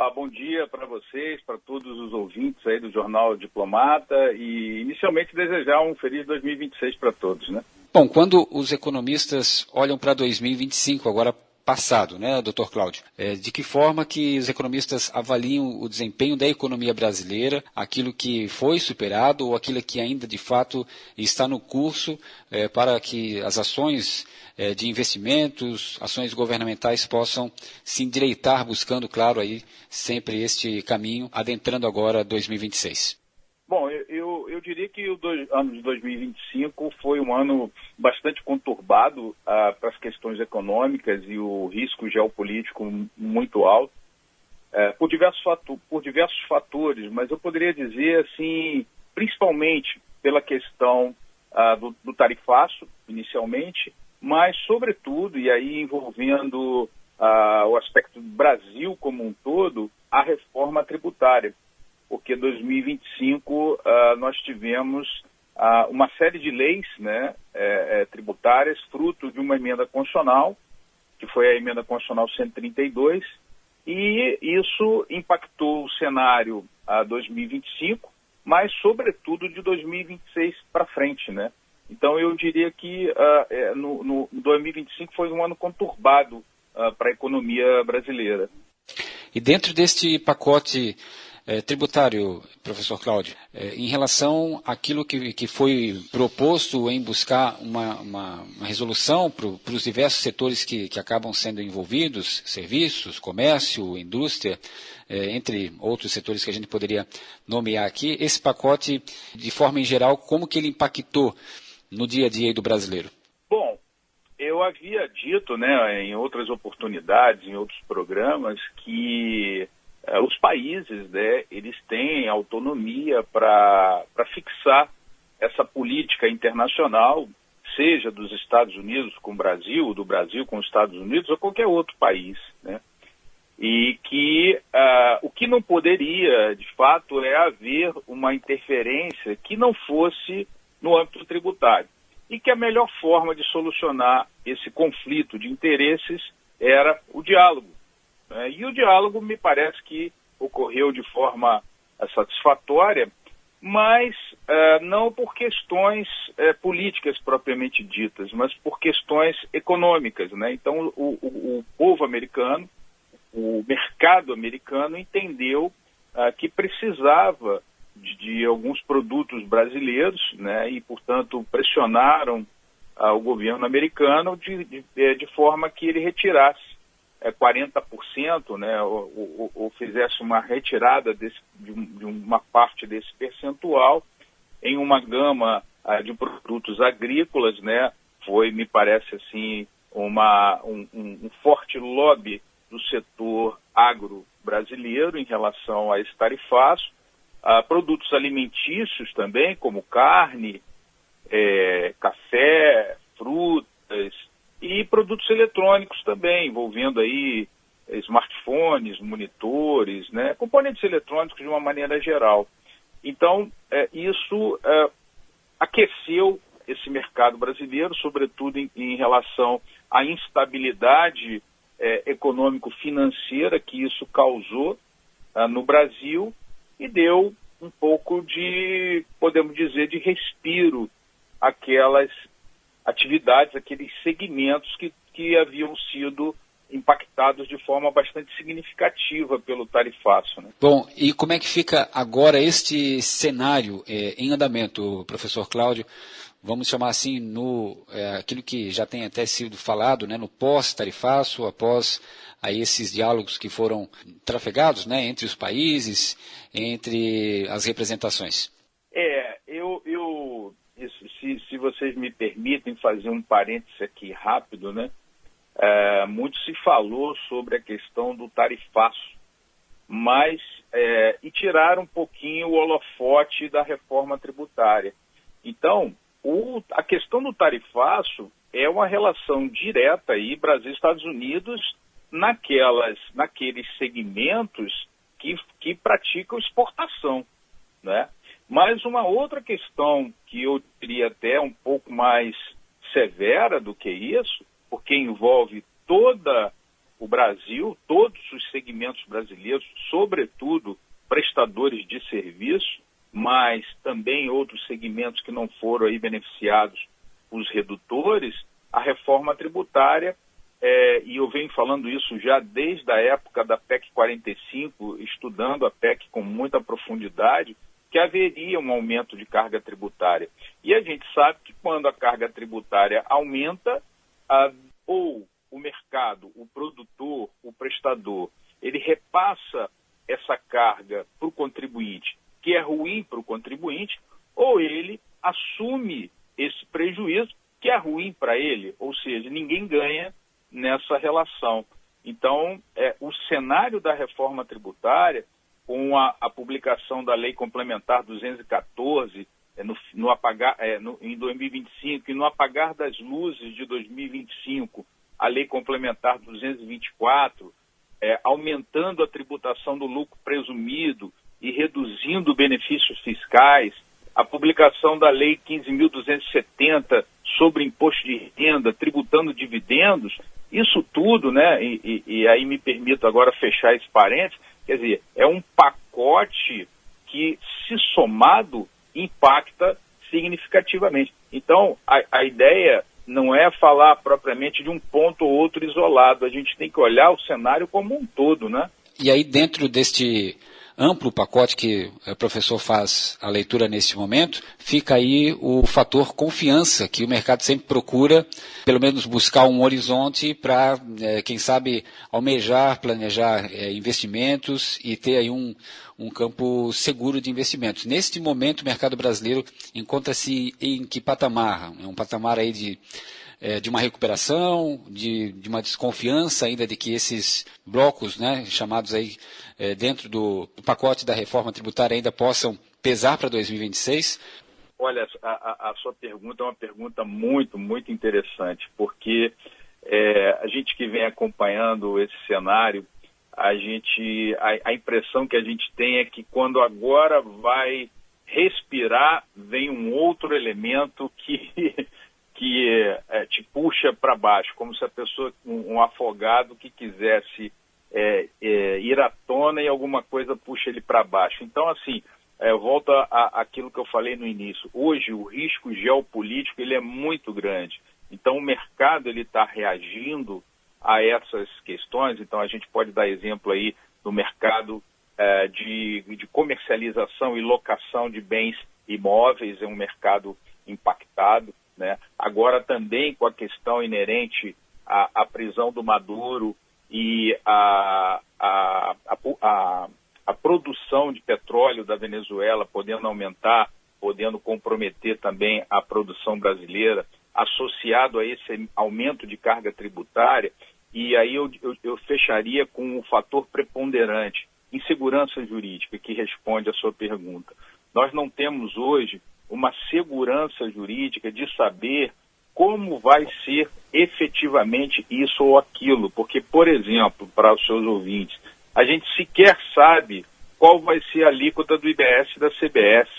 Olá, bom dia para vocês, para todos os ouvintes aí do Jornal Diplomata e inicialmente desejar um feliz 2026 para todos, né? Bom, quando os economistas olham para 2025, agora passado, né, Dr. Cláudio, de que forma que os economistas avaliam o desempenho da economia brasileira, aquilo que foi superado ou aquilo que ainda de fato está no curso para que as ações de investimentos, ações governamentais possam se endireitar, buscando, claro, aí sempre este caminho, adentrando agora 2026. Bom, eu diria que o ano de 2025 foi um ano bastante conturbado para as questões econômicas e o risco geopolítico muito alto, por diversos fatores, mas eu poderia dizer, assim, principalmente pela questão do tarifaço, inicialmente, mas, sobretudo, e aí envolvendo o aspecto do Brasil como um todo, a reforma tributária. Porque 2025 nós tivemos uma série de leis, né, tributárias, fruto de uma emenda constitucional, que foi a emenda constitucional 132, e isso impactou o cenário 2025, mas sobretudo de 2026 para frente, né? Então eu diria que no 2025 foi um ano conturbado para a economia brasileira. E dentro deste pacote tributário, professor Cláudio, em relação àquilo que foi proposto em buscar uma resolução para os diversos setores que acabam sendo envolvidos, serviços, comércio, indústria, entre outros setores que a gente poderia nomear aqui, esse pacote, de forma em geral, como que ele impactou no dia a dia do brasileiro? Bom, eu havia dito, né, em outras oportunidades, em outros programas, que os países, né, eles têm autonomia para fixar essa política internacional, seja dos Estados Unidos com o Brasil, do Brasil com os Estados Unidos ou qualquer outro país, né? E que o que não poderia, de fato, é haver uma interferência que não fosse no âmbito tributário. E que a melhor forma de solucionar esse conflito de interesses era o diálogo. E o diálogo me parece que ocorreu de forma satisfatória, mas não por questões políticas propriamente ditas, mas por questões econômicas, né? Então o povo americano, o mercado americano entendeu que precisava de alguns produtos brasileiros, né? E, portanto, pressionaram o governo americano de forma que ele retirasse 40%, né, ou fizesse uma retirada de uma parte desse percentual em uma gama de produtos agrícolas, né? Foi, me parece assim, um forte lobby do setor agro brasileiro em relação a esse tarifaço. Produtos alimentícios também, como carne, café, frutas, e produtos eletrônicos também, envolvendo aí smartphones, monitores, né, componentes eletrônicos de uma maneira geral. Então, isso aqueceu esse mercado brasileiro, sobretudo em relação à instabilidade econômico-financeira que isso causou no Brasil e deu um pouco de, podemos dizer, de respiro àquelas atividades, aqueles segmentos que haviam sido impactados de forma bastante significativa pelo tarifaço, né? Bom, e como é que fica agora este cenário em andamento, professor Cláudio? Vamos chamar assim, aquilo que já tem até sido falado, né, no pós-tarifaço, após aí esses diálogos que foram trafegados, né, entre os países, entre as representações. Se vocês me permitem fazer um parêntese aqui rápido, né? Muito se falou sobre a questão do tarifaço, mas e tiraram um pouquinho o holofote da reforma tributária. Então, a questão do tarifaço é uma relação direta aí Brasil-Estados Unidos naqueles segmentos que praticam exportação, né? Mas uma outra questão que eu diria até um pouco mais severa do que isso, porque envolve todo o Brasil, todos os segmentos brasileiros, sobretudo prestadores de serviço, mas também outros segmentos que não foram aí beneficiados, os redutores, a reforma tributária, e eu venho falando isso já desde a época da PEC 45, estudando a PEC com muita profundidade, que haveria um aumento de carga tributária. E a gente sabe que quando a carga tributária aumenta, ou o mercado, o produtor, o prestador, ele repassa essa carga para o contribuinte, que é ruim para o contribuinte, ou ele assume esse prejuízo, que é ruim para ele, ou seja, ninguém ganha nessa relação. Então, o cenário da reforma tributária, com a publicação da Lei Complementar 214, em 2025, e no apagar das luzes de 2025, a Lei Complementar 224, aumentando a tributação do lucro presumido e reduzindo benefícios fiscais, a publicação da Lei 15.270 sobre imposto de renda, tributando dividendos, isso tudo, né, e aí me permito agora fechar esse parênteses, quer dizer, é um pacote que, se somado, impacta significativamente. Então, a ideia não é falar propriamente de um ponto ou outro isolado, a gente tem que olhar o cenário como um todo, né? E aí, dentro deste amplo pacote que o professor faz a leitura neste momento, fica aí o fator confiança, que o mercado sempre procura, pelo menos buscar um horizonte para, quem sabe, almejar, planejar investimentos e ter aí um campo seguro de investimentos. Neste momento, o mercado brasileiro encontra-se em que patamar? É um patamar aí de uma recuperação, de uma desconfiança ainda de que esses blocos, né, chamados aí dentro do pacote da reforma tributária ainda possam pesar para 2026? Olha, a sua pergunta é uma pergunta muito, muito interessante, porque a gente que vem acompanhando esse cenário, a impressão que a gente tem é que quando agora vai respirar, vem um outro elemento que te puxa para baixo, como se a pessoa, um afogado que quisesse ir à tona e alguma coisa puxa ele para baixo. Então, assim, volta àquilo que eu falei no início. Hoje, o risco geopolítico ele é muito grande. Então, o mercado está reagindo a essas questões. Então, a gente pode dar exemplo aí do mercado de comercialização e locação de bens imóveis, é um mercado impactado, né? Agora também com a questão inerente à prisão do Maduro e a produção de petróleo da Venezuela podendo aumentar, podendo comprometer também a produção brasileira, associado a esse aumento de carga tributária, e aí eu fecharia com o fator preponderante, insegurança jurídica, que responde à sua pergunta. Nós não temos hoje uma segurança jurídica de saber como vai ser efetivamente isso ou aquilo, porque, por exemplo, para os seus ouvintes, a gente sequer sabe qual vai ser a alíquota do IBS e da CBS.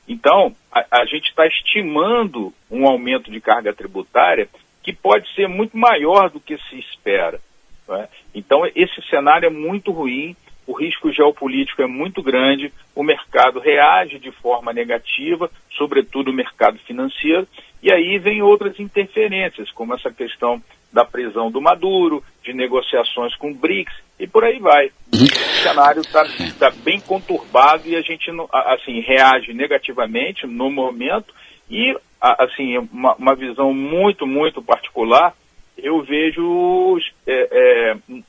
Então, a gente está estimando um aumento de carga tributária que pode ser muito maior do que se espera, né? Então, esse cenário é muito ruim, o risco geopolítico é muito grande, o mercado reage de forma negativa, sobretudo o mercado financeiro, e aí vem outras interferências, como essa questão da prisão do Maduro, de negociações com o BRICS, e por aí vai. O cenário está bem conturbado e a gente assim, reage negativamente no momento e, assim, uma visão muito, muito particular, eu vejo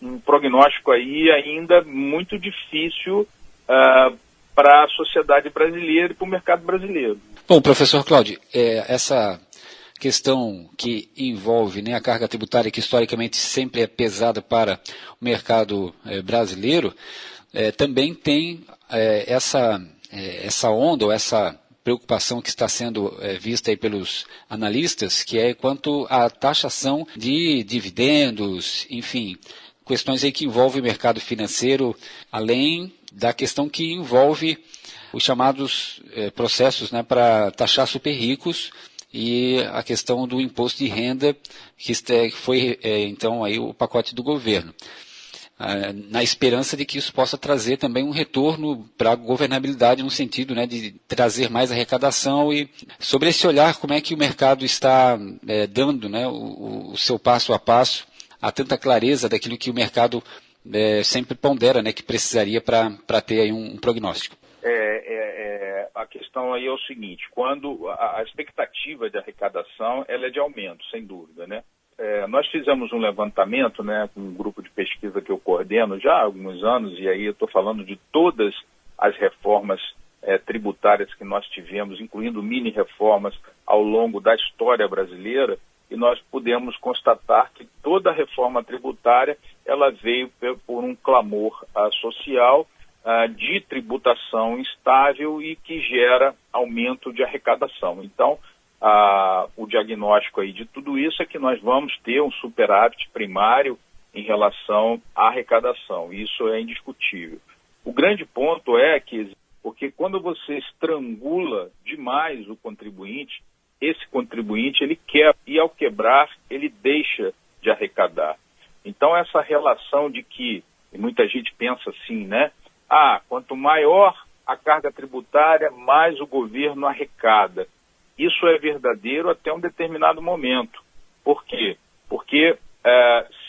um prognóstico aí ainda muito difícil para a sociedade brasileira e para o mercado brasileiro. Bom, professor Cláudio, essa questão que envolve, né, a carga tributária, que historicamente sempre é pesada para o mercado brasileiro, também tem essa onda, ou essa preocupação que está sendo vista aí pelos analistas, que é quanto à taxação de dividendos, enfim, questões aí que envolvem o mercado financeiro, além da questão que envolve os chamados processos, né, para taxar super ricos e a questão do imposto de renda, que foi então aí o pacote do governo, na esperança de que isso possa trazer também um retorno para a governabilidade no sentido, né, de trazer mais arrecadação. E sobre esse olhar, como é que o mercado está dando, né, o seu passo a passo, há tanta clareza daquilo que o mercado sempre pondera, né, que precisaria para ter aí um prognóstico. A questão aí é o seguinte: quando a expectativa de arrecadação ela é de aumento, sem dúvida, né? Nós fizemos um levantamento, né, com um grupo de pesquisa que eu coordeno já há alguns anos, e aí eu estou falando de todas as reformas tributárias que nós tivemos, incluindo mini-reformas ao longo da história brasileira, e nós pudemos constatar que toda a reforma tributária ela veio por um clamor social de tributação estável e que gera aumento de arrecadação. Então, o diagnóstico aí de tudo isso é que nós vamos ter um superávit primário em relação à arrecadação. Isso é indiscutível. O grande ponto é que, porque quando você estrangula demais o contribuinte, esse contribuinte ele quebra, e ao quebrar ele deixa de arrecadar. Então essa relação de que, e muita gente pensa assim, né? Quanto maior a carga tributária, mais o governo arrecada. Isso é verdadeiro até um determinado momento. Por quê? Porque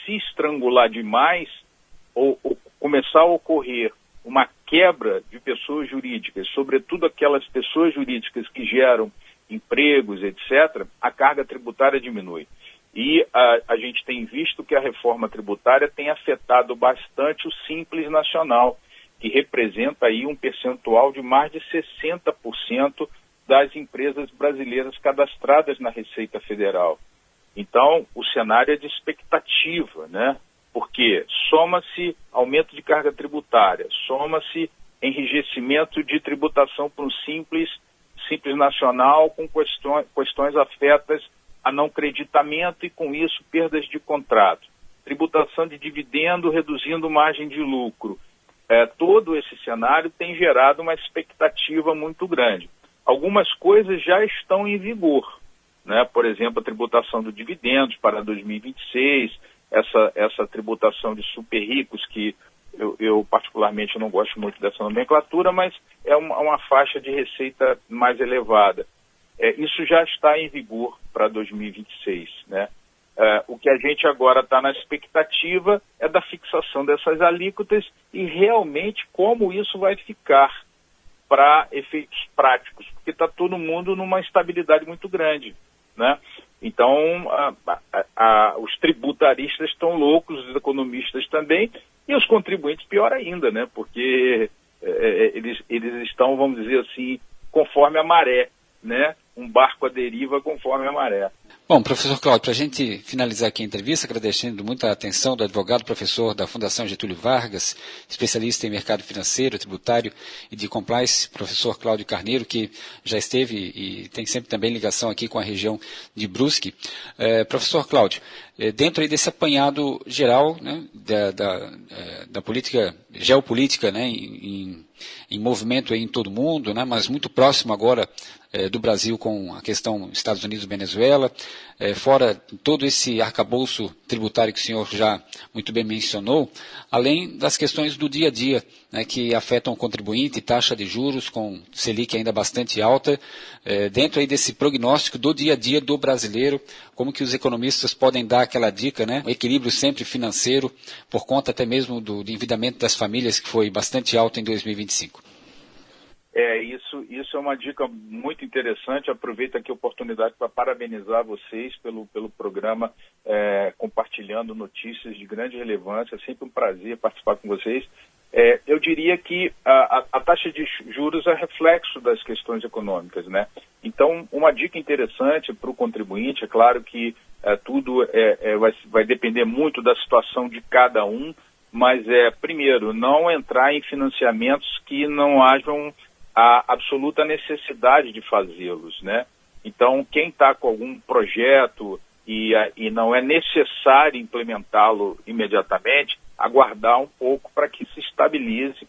se estrangular demais, ou começar a ocorrer uma quebra de pessoas jurídicas, sobretudo aquelas pessoas jurídicas que geram empregos, etc., a carga tributária diminui. E a gente tem visto que a reforma tributária tem afetado bastante o Simples Nacional, que representa aí um percentual de mais de 60% das empresas brasileiras cadastradas na Receita Federal. Então, o cenário é de expectativa, né? Porque soma-se aumento de carga tributária, soma-se enrijecimento de tributação para um Simples Nacional com questões afetas a não creditamento e, com isso, perdas de contrato. Tributação de dividendo reduzindo margem de lucro. Todo esse cenário tem gerado uma expectativa muito grande. Algumas coisas já estão em vigor, né? Por exemplo, a tributação dos dividendos para 2026, essa tributação de super ricos, que eu particularmente não gosto muito dessa nomenclatura, mas é uma faixa de receita mais elevada. Isso já está em vigor para 2026, né? O que a gente agora está na expectativa é da fixação dessas alíquotas e realmente como isso vai ficar para efeitos práticos, porque está todo mundo numa instabilidade muito grande, né? Então, os tributaristas estão loucos, os economistas também, e os contribuintes pior ainda, né? Porque eles estão, vamos dizer assim, conforme a maré, né? Um barco à deriva conforme a maré. Bom, professor Cláudio, para a gente finalizar aqui a entrevista, agradecendo muito a atenção do advogado professor da Fundação Getúlio Vargas, especialista em mercado financeiro, tributário e de compliance, professor Cláudio Carneiro, que já esteve e tem sempre também ligação aqui com a região de Brusque. Professor Cláudio, dentro aí desse apanhado geral, né, da política geopolítica, né, em movimento aí em todo o mundo, né, mas muito próximo agora do Brasil com a questão Estados Unidos e Venezuela, fora todo esse arcabouço tributário que o senhor já muito bem mencionou, além das questões do dia a dia, né, que afetam o contribuinte, taxa de juros com Selic ainda bastante alta, dentro aí desse prognóstico do dia a dia do brasileiro, como que os economistas podem dar aquela dica, né, um equilíbrio sempre financeiro, por conta até mesmo do endividamento das famílias, que foi bastante alto em 2025. Isso é uma dica muito interessante. Aproveito aqui a oportunidade para parabenizar vocês pelo programa, compartilhando notícias de grande relevância. É sempre um prazer participar com vocês. Eu diria que a taxa de juros é reflexo das questões econômicas, né? Então, uma dica interessante para o contribuinte, é claro que tudo vai depender muito da situação de cada um, mas primeiro, não entrar em financiamentos que não hajam a absoluta necessidade de fazê-los, né? Então, quem está com algum projeto e não é necessário implementá-lo imediatamente, aguardar um pouco para que se estabilize,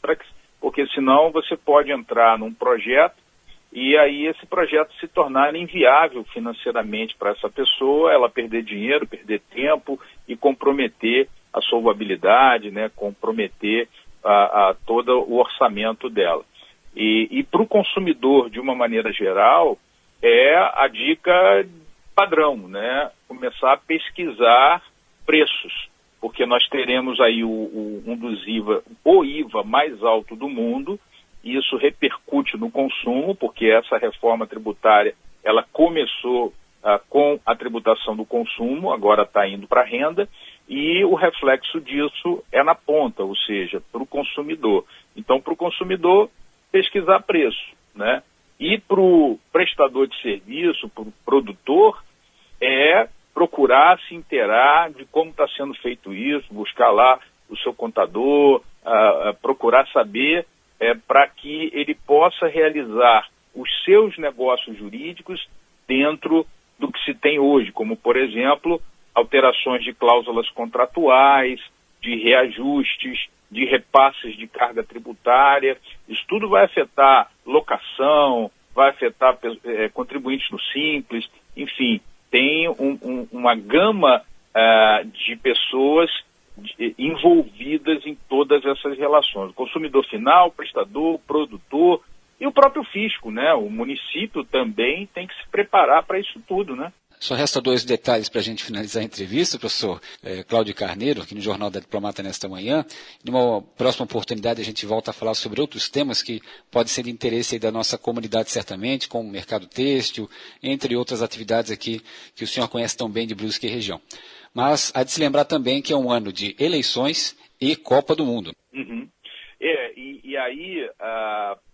porque senão você pode entrar num projeto e aí esse projeto se tornar inviável financeiramente para essa pessoa, ela perder dinheiro, perder tempo e comprometer a solvabilidade, né, comprometer todo o orçamento dela. E para o consumidor, de uma maneira geral, é a dica padrão, né, começar a pesquisar preços, porque nós teremos aí o IVA mais alto do mundo, e isso repercute no consumo, porque essa reforma tributária, ela começou com a tributação do consumo, agora está indo para a renda, e o reflexo disso é na ponta, ou seja, para o consumidor. Então, para o consumidor, pesquisar preço, né? E para o prestador de serviço, para o produtor, é procurar se inteirar de como está sendo feito isso, buscar lá o seu contador, procurar saber para que ele possa realizar os seus negócios jurídicos dentro do que se tem hoje, como, por exemplo, alterações de cláusulas contratuais, de reajustes, de repasses de carga tributária. Isso tudo vai afetar locação, vai afetar contribuintes no Simples, enfim, tem uma gama de pessoas envolvidas em todas essas relações. O consumidor final, o prestador, o produtor e o próprio fisco, né? O município também tem que se preparar para isso tudo, né? Só resta 2 detalhes para a gente finalizar a entrevista, professor Cláudio Carneiro, aqui no Jornal da Diplomata nesta manhã. Numa próxima oportunidade a gente volta a falar sobre outros temas que podem ser de interesse aí da nossa comunidade certamente, como o mercado têxtil, entre outras atividades aqui que o senhor conhece tão bem de Brusque e região. Mas há de se lembrar também que é um ano de eleições e Copa do Mundo. Uhum. E aí,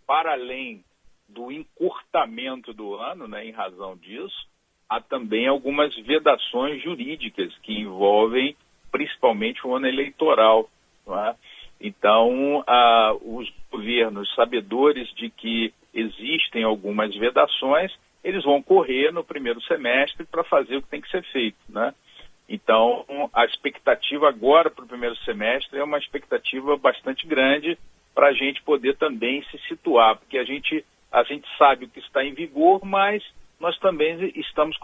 para além do encurtamento do ano, né, em razão disso, há também algumas vedações jurídicas que envolvem principalmente o ano eleitoral. Não é? Então, os governos, sabedores de que existem algumas vedações, eles vão correr no primeiro semestre para fazer o que tem que ser feito, né? Então, a expectativa agora para o primeiro semestre é uma expectativa bastante grande para a gente poder também se situar, porque a gente sabe o que está em vigor, mas nós também estamos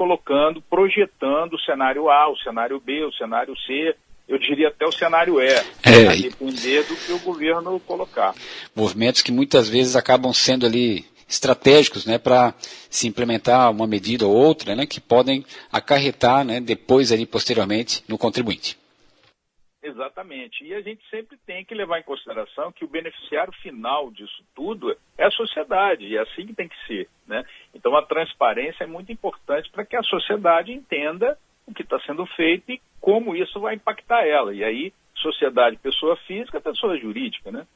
projetando o cenário A, o cenário B, o cenário C, eu diria até o cenário E, a depender do que o governo colocar. Movimentos que muitas vezes acabam sendo ali estratégicos, né, para se implementar uma medida ou outra, né, que podem acarretar, né, depois ali posteriormente no contribuinte. Exatamente. E a gente sempre tem que levar em consideração que o beneficiário final disso tudo é a sociedade, e é assim que tem que ser, né? Então a transparência é muito importante para que a sociedade entenda o que está sendo feito e como isso vai impactar ela. E aí, sociedade, pessoa física, pessoa jurídica, né?